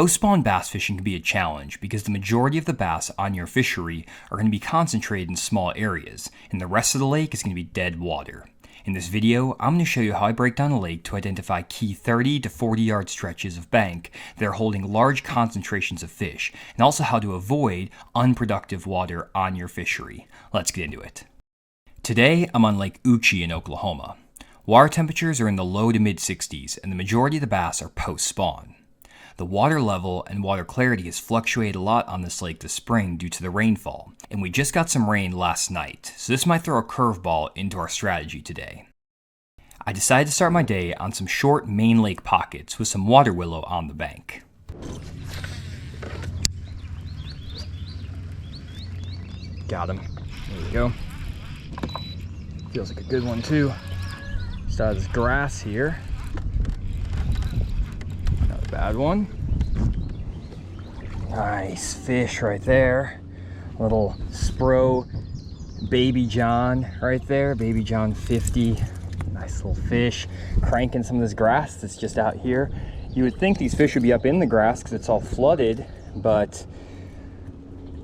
Post-spawn bass fishing can be a challenge because the majority of the bass on your fishery are going to be concentrated in small areas, and the rest of the lake is going to be dead water. In this video, I'm going to show you how I break down a lake to identify key 30 to 40 yard stretches of bank that are holding large concentrations of fish, and also how to avoid unproductive water on your fishery. Let's get into it. Today, I'm on Lake Uchi in Oklahoma. Water temperatures are in the low to mid 60s, and the majority of the bass are post-spawn. The water level and water clarity has fluctuated a lot on this lake this spring due to the rainfall, and we just got some rain last night, so this might throw a curveball into our strategy today. I decided to start my day on some short main lake pockets with some water willow on the bank. Got him. There we go. Feels like a good one too. Just out of this grass here. Not a bad one. Nice fish right there. Little Spro Baby John right there. Baby John 50. Nice little fish. Cranking some of this grass that's just out here. You would think these fish would be up in the grass because it's all flooded, but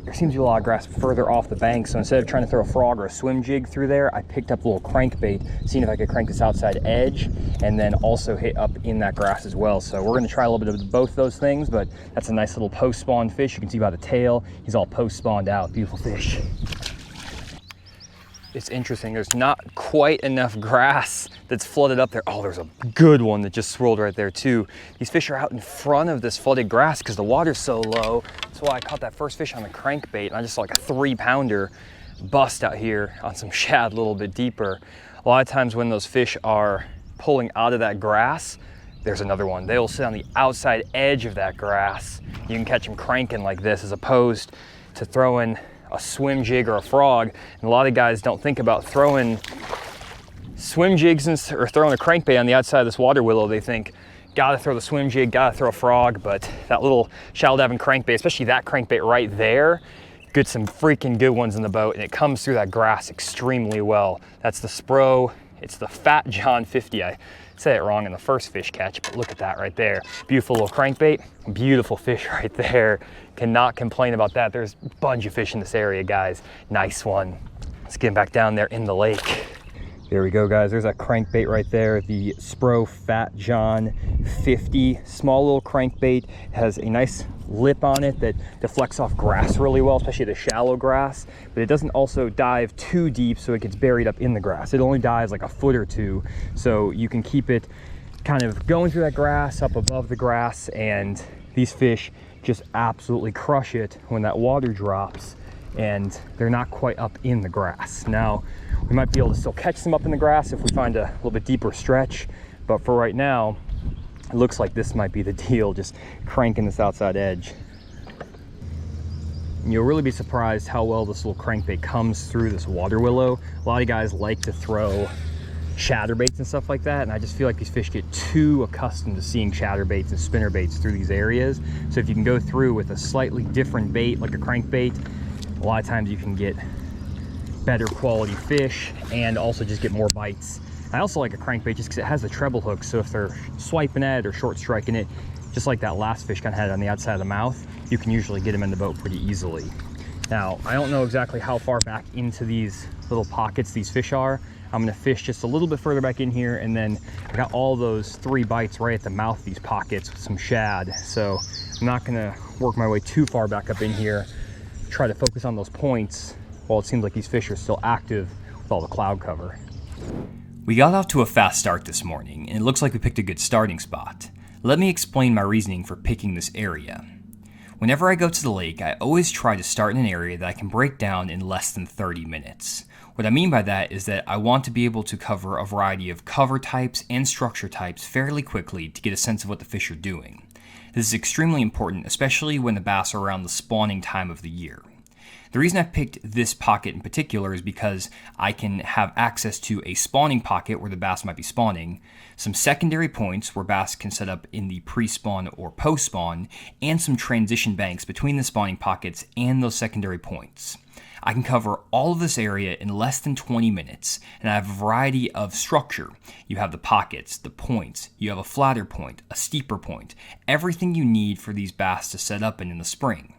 there seems to be a lot of grass further off the bank, so instead of trying to throw a frog or a swim jig through there, I picked up a little crankbait, seeing if I could crank this outside edge, and then also hit up in that grass as well. So we're going to try a little bit of both those things, but that's a nice little post-spawn fish. You can see by the tail, he's all post-spawned out. Beautiful fish. It's interesting, there's not quite enough grass that's flooded up there. Oh, there's a good one that just swirled right there too. These fish are out in front of this flooded grass because the water's so low. That's why I caught that first fish on the crankbait, and I just saw like a 3-pounder bust out here on some shad a little bit deeper. A lot of times when those fish are pulling out of that grass, there's another one. They will sit on the outside edge of that grass. You can catch them cranking like this as opposed to throwing a swim jig or a frog. And a lot of guys don't think about throwing swim jigs or throwing a crankbait on the outside of this water willow. They think, gotta throw the swim jig, gotta throw a frog, but that little shallow davin crankbait, especially that crankbait right there, gets some freaking good ones in the boat, and it comes through that grass extremely well. That's the Spro. It's the Fat John 50. I said it wrong in the first fish catch, but look at that right there. Beautiful little crankbait, beautiful fish right there. Cannot complain about that. There's a bunch of fish in this area, guys. Nice one. Let's get back down there in the lake. There we go, guys. There's that crankbait right there, the Spro Fat John 50. Small little crankbait, has a nice lip on it that deflects off grass really well, especially the shallow grass, but it doesn't also dive too deep so it gets buried up in the grass. It only dives like a foot or two, so you can keep it kind of going through that grass, up above the grass, and these fish just absolutely crush it when that water drops and they're not quite up in the grass. Now, we might be able to still catch them up in the grass if we find a little bit deeper stretch, but for right now, it looks like this might be the deal, just cranking this outside edge. And you'll really be surprised how well this little crankbait comes through this water willow. A lot of guys like to throw chatterbaits and stuff like that, and I just feel like these fish get too accustomed to seeing chatterbaits and spinnerbaits through these areas. So if you can go through with a slightly different bait, like a crankbait, a lot of times you can get better quality fish and also just get more bites. I also like a crankbait just because it has the treble hook, so if they're swiping at it or short striking it, just like that last fish kind of had it on the outside of the mouth, you can usually get them in the boat pretty easily. Now, I don't know exactly how far back into these little pockets these fish are. I'm gonna fish just a little bit further back in here, and then I got all those 3 bites right at the mouth of these pockets with some shad. So I'm not gonna work my way too far back up in here, try to focus on those points while it seems like these fish are still active with all the cloud cover. We got off to a fast start this morning, and it looks like we picked a good starting spot. Let me explain my reasoning for picking this area. Whenever I go to the lake, I always try to start in an area that I can break down in less than 30 minutes. What I mean by that is that I want to be able to cover a variety of cover types and structure types fairly quickly to get a sense of what the fish are doing. This is extremely important, especially when the bass are around the spawning time of the year. The reason I picked this pocket in particular is because I can have access to a spawning pocket where the bass might be spawning, some secondary points where bass can set up in the pre-spawn or post-spawn, and some transition banks between the spawning pockets and those secondary points. I can cover all of this area in less than 20 minutes, and I have a variety of structure. You have the pockets, the points, you have a flatter point, a steeper point, everything you need for these bass to set up in the spring.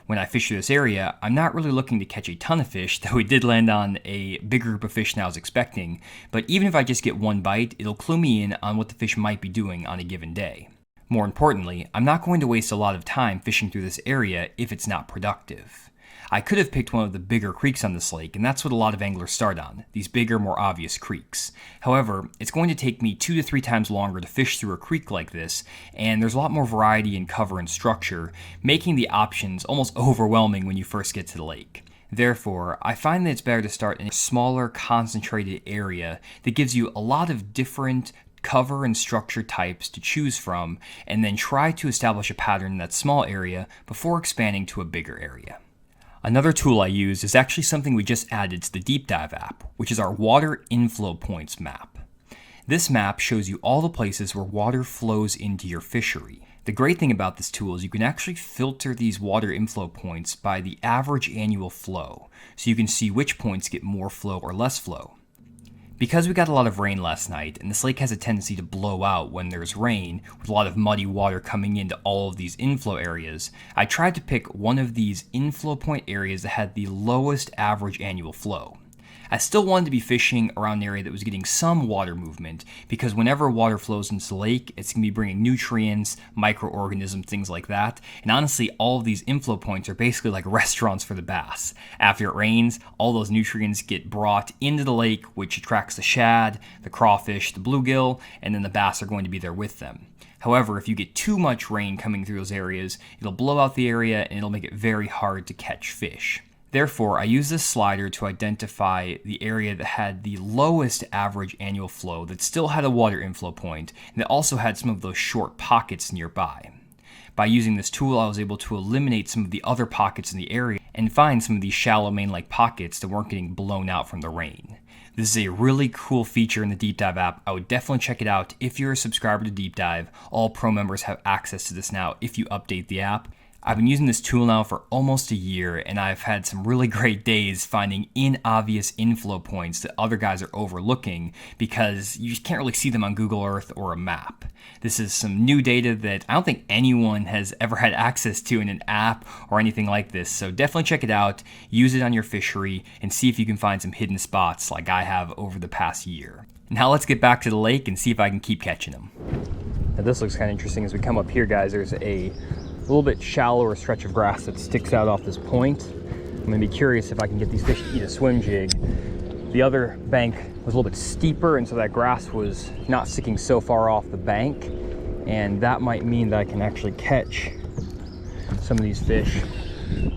When I fish through this area, I'm not really looking to catch a ton of fish, though we did land on a bigger group of fish than I was expecting, but even if I just get one bite, it'll clue me in on what the fish might be doing on a given day. More importantly, I'm not going to waste a lot of time fishing through this area if it's not productive. I could have picked one of the bigger creeks on this lake, and that's what a lot of anglers start on, these bigger, more obvious creeks. However, it's going to take me 2 to 3 times longer to fish through a creek like this, and there's a lot more variety in cover and structure, making the options almost overwhelming when you first get to the lake. Therefore, I find that it's better to start in a smaller, concentrated area that gives you a lot of different cover and structure types to choose from, and then try to establish a pattern in that small area before expanding to a bigger area. Another tool I use is actually something we just added to the Deep Dive app, which is our water inflow points map. This map shows you all the places where water flows into your fishery. The great thing about this tool is you can actually filter these water inflow points by the average annual flow, so you can see which points get more flow or less flow. Because we got a lot of rain last night, and this lake has a tendency to blow out when there's rain, with a lot of muddy water coming into all of these inflow areas, I tried to pick one of these inflow point areas that had the lowest average annual flow. I still wanted to be fishing around an area that was getting some water movement, because whenever water flows into the lake, it's going to be bringing nutrients, microorganisms, things like that. And honestly, all of these inflow points are basically like restaurants for the bass. After it rains, all those nutrients get brought into the lake, which attracts the shad, the crawfish, the bluegill, and then the bass are going to be there with them. However, if you get too much rain coming through those areas, it'll blow out the area and it'll make it very hard to catch fish. Therefore, I used this slider to identify the area that had the lowest average annual flow, that still had a water inflow point, and that also had some of those short pockets nearby. By using this tool, I was able to eliminate some of the other pockets in the area and find some of these shallow main-like pockets that weren't getting blown out from the rain. This is a really cool feature in the Deep Dive app. I would definitely check it out if you're a subscriber to Deep Dive. All pro members have access to this now if you update the app. I've been using this tool now for almost a year, and I've had some really great days finding inobvious inflow points that other guys are overlooking because you just can't really see them on Google Earth or a map. This is some new data that I don't think anyone has ever had access to in an app or anything like this, so definitely check it out, use it on your fishery, and see if you can find some hidden spots like I have over the past year. Now let's get back to the lake and see if I can keep catching them. Now this looks kind of interesting. As we come up here, guys, there's a little bit shallower stretch of grass that sticks out off this point. I'm gonna be curious if I can get these fish to eat a swim jig. The other bank was a little bit steeper, and so that grass was not sticking so far off the bank, and that might mean that I can actually catch some of these fish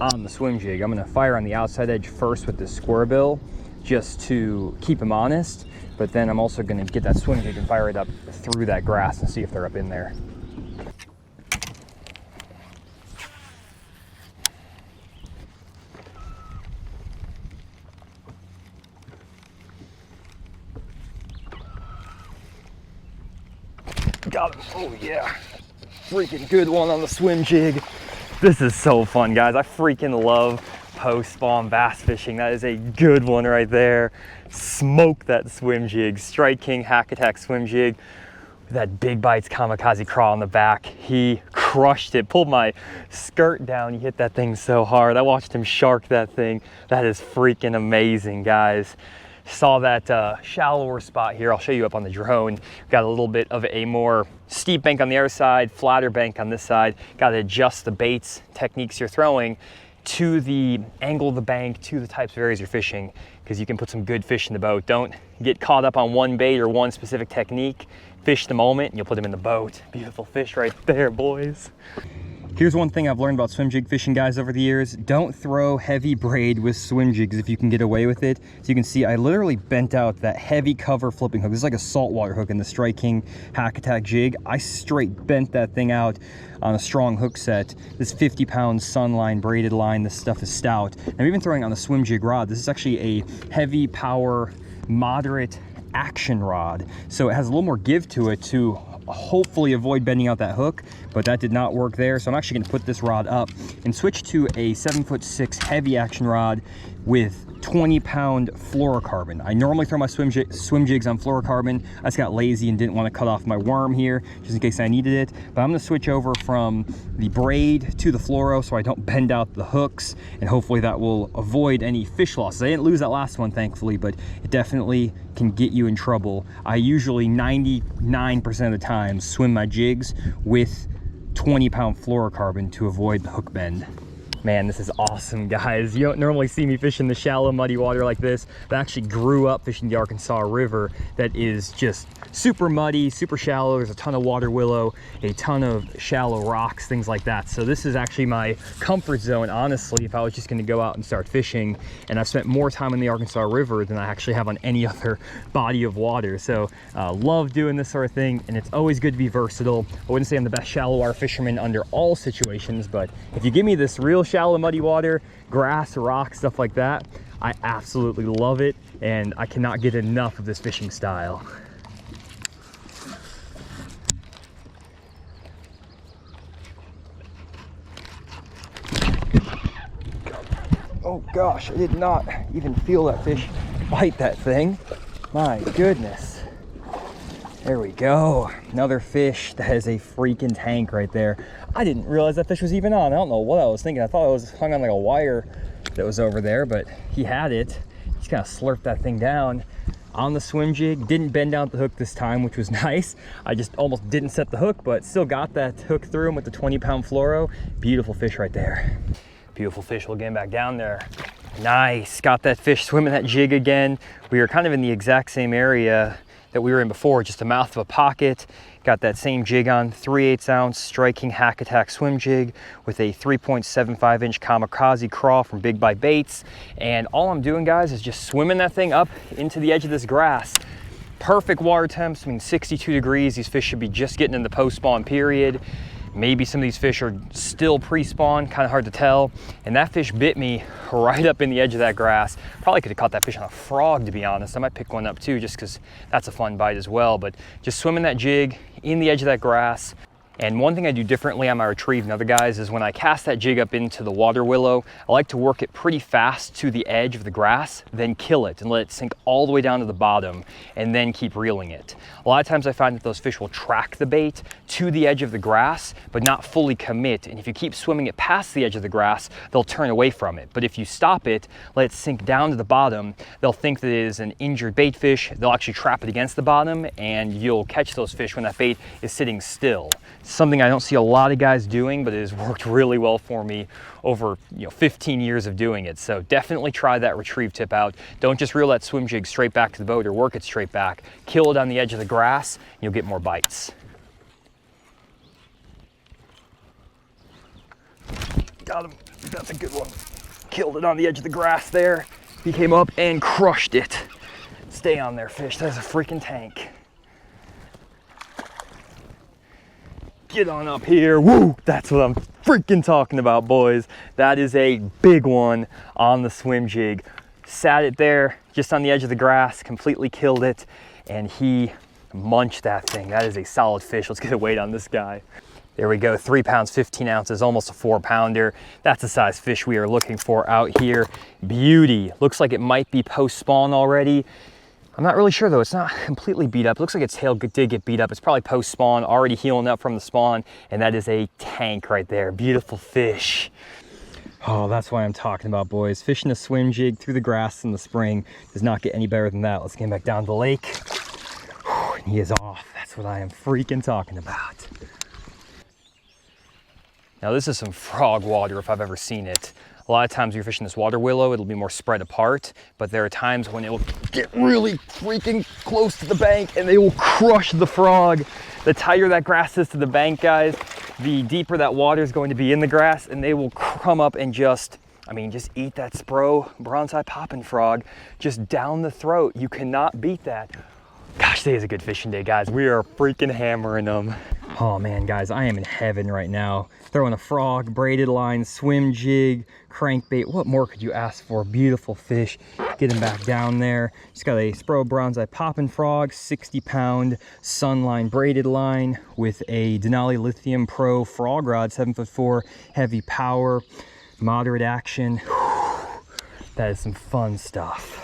on the swim jig. I'm gonna fire on the outside edge first with this Squarebill just to keep them honest, but then I'm also gonna get that swim jig and fire it up through that grass and see if they're up in there. Got him. Oh yeah, freaking good one on the swim jig. This is so fun, guys. I freaking love post-spawn bass fishing. That is a good one right there. Smoke that swim jig. Strike King Hack Attack swim jig with that Big Bites Kamikaze crawl on the back. He crushed it. Pulled my skirt down. He hit that thing so hard. I watched him shark that thing. That is freaking amazing, guys. Saw that shallower spot here. I'll show you up on the drone. Got a little bit of a more steep bank on the other side, flatter bank on this side. Got to adjust the baits techniques you're throwing to the angle of the bank, to the types of areas you're fishing, because you can put some good fish in the boat. Don't get caught up on one bait or one specific technique. Fish the moment and you'll put them in the boat. Beautiful fish right there, boys. Here's one thing I've learned about swim jig fishing, guys, over the years. Don't throw heavy braid with swim jigs if you can get away with it. So you can see I literally bent out that heavy cover flipping hook. This is like a saltwater hook in the Strike King Hack Attack jig. I straight bent that thing out on a strong hook set. This 50-pound Sunline braided line, this stuff is stout. I'm even throwing it on a swim jig rod. This is actually a heavy power, moderate action rod. So it has a little more give to it to hopefully avoid bending out that hook, but that did not work there. So I'm actually going to put this rod up and switch to a 7'6" heavy action rod with 20-pound fluorocarbon. I normally throw my swim jigs on fluorocarbon. I just got lazy and didn't want to cut off my worm here just in case I needed it. But I'm going to switch over from the braid to the fluoro so I don't bend out the hooks, and hopefully that will avoid any fish losses. I didn't lose that last one, thankfully, but it definitely can get you in trouble. I usually 99% of the time swim my jigs with 20-pound fluorocarbon to avoid the hook bend. Man, this is awesome, guys. You don't normally see me fishing the shallow, muddy water like this, but I actually grew up fishing the Arkansas River that is just super muddy, super shallow. There's a ton of water willow, a ton of shallow rocks, things like that. So this is actually my comfort zone, honestly, if I was just gonna go out and start fishing. And I've spent more time in the Arkansas River than I actually have on any other body of water. So love doing this sort of thing, and it's always good to be versatile. I wouldn't say I'm the best shallow water fisherman under all situations, but if you give me this real shallow muddy water, grass, rocks, stuff like that, I absolutely love it, and I cannot get enough of this fishing style. Oh gosh, I did not even feel that fish bite that thing. My goodness. There we go. Another fish that has a freaking tank right there. I didn't realize that fish was even on. I don't know what I was thinking. I thought it was hung on like a wire that was over there, but he had it. Just kind of slurped that thing down on the swim jig. Didn't bend out the hook this time, which was nice. I just almost didn't set the hook, but still got that hook through him with the 20-pound fluoro. Beautiful fish right there. Beautiful fish. We'll get him back down there. Nice. Got that fish swimming that jig again. We were kind of in the exact same area that we were in before, just the mouth of a pocket. Got that same jig on, 3/8 ounce Strike King Hack Attack swim jig with a 3.75 inch kamikaze crawl from Big Bite Baits. And all I'm doing, guys, is just swimming that thing up into the edge of this grass. Perfect water temps, I mean 62 degrees. These fish should be just getting in the post-spawn period. Maybe some of these fish are still pre-spawn, kind of hard to tell. And that fish bit me right up in the edge of that grass. Probably could have caught that fish on a frog, to be honest. I might pick one up too, just because that's a fun bite as well. But just swimming that jig in the edge of that grass. And one thing I do differently on my retrieve than other guys is when I cast that jig up into the water willow, I like to work it pretty fast to the edge of the grass, then kill it and let it sink all the way down to the bottom and then keep reeling it. A lot of times I find that those fish will track the bait to the edge of the grass, but not fully commit. And if you keep swimming it past the edge of the grass, they'll turn away from it. But if you stop it, let it sink down to the bottom, they'll think that it is an injured bait fish. They'll actually trap it against the bottom, and you'll catch those fish when that bait is sitting still. Something I don't see a lot of guys doing, but it has worked really well for me over 15 years of doing it. So definitely try that retrieve tip out. Don't just reel that swim jig straight back to the boat or work it straight back. Kill it on the edge of the grass, and you'll get more bites. Got him. That's a good one. Killed it on the edge of the grass there. He came up and crushed it. Stay on there, fish. That's a freaking tank. Get on up here. Woo! That's what I'm freaking talking about, boys. That is a big one on the swim jig. Sat it there just on the edge of the grass, completely killed it, and he munched that thing. That is a solid fish. Let's get a weight on this guy. There we go, 3 pounds, 15 ounces, almost a 4-pounder. That's the size fish we are looking for out here. Beauty. Looks like it might be post-spawn already. I'm not really sure though, it's not completely beat up. It looks like its tail did get beat up. It's probably post-spawn, already healing up from the spawn, and that is a tank right there. Beautiful fish. Oh, that's why I'm talking about, boys. Fishing a swim jig through the grass in the spring does not get any better than that. Let's get him back down the lake. Whew, and he is off. That's what I am freaking talking about. Now this is some frog water if I've ever seen it. A lot of times when you're fishing this water willow, it'll be more spread apart, but there are times when it will get really freaking close to the bank and they will crush the frog. The tighter that grass is to the bank, guys, the deeper that water is going to be in the grass, and they will come up and just eat that Spro bronze-eye poppin' frog just down the throat. You cannot beat that. Gosh, today is a good fishing day, guys. We are freaking hammering them. Oh man, guys, I am in heaven right now. Throwing a frog, braided line, swim jig, crankbait. What more could you ask for? Beautiful fish. Get him back down there. Just got a Spro bronze-eye poppin' frog, 60-pound Sunline braided line with a Denali Lithium Pro frog rod, 7'4", heavy power, moderate action. That is some fun stuff.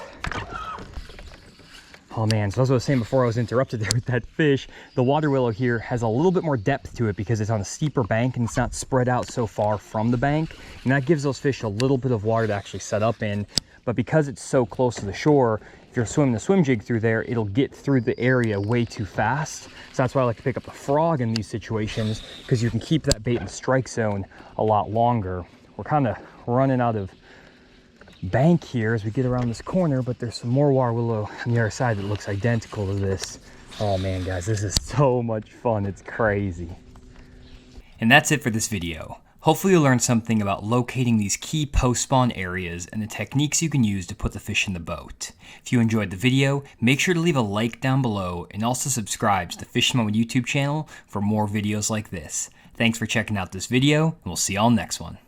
Oh man, so as I was saying before I was interrupted there with that fish, the water willow here has a little bit more depth to it because it's on a steeper bank and it's not spread out so far from the bank. And that gives those fish a little bit of water to actually set up in. But because it's so close to the shore, if you're swimming the swim jig through there, it'll get through the area way too fast. So that's why I like to pick up the frog in these situations, because you can keep that bait in the strike zone a lot longer. We're kind of running out of bank here as we get around this corner, but there's some more water willow on the other side that looks identical to this. Oh man, guys, this is so much fun. It's crazy. And that's it for this video. Hopefully you learned something about locating these key post-spawn areas and the techniques you can use to put the fish in the boat. If you enjoyed the video, make sure to leave a like down below and also subscribe to the Fishing Moment YouTube channel for more videos like this. Thanks for checking out this video, and we'll see y'all next one.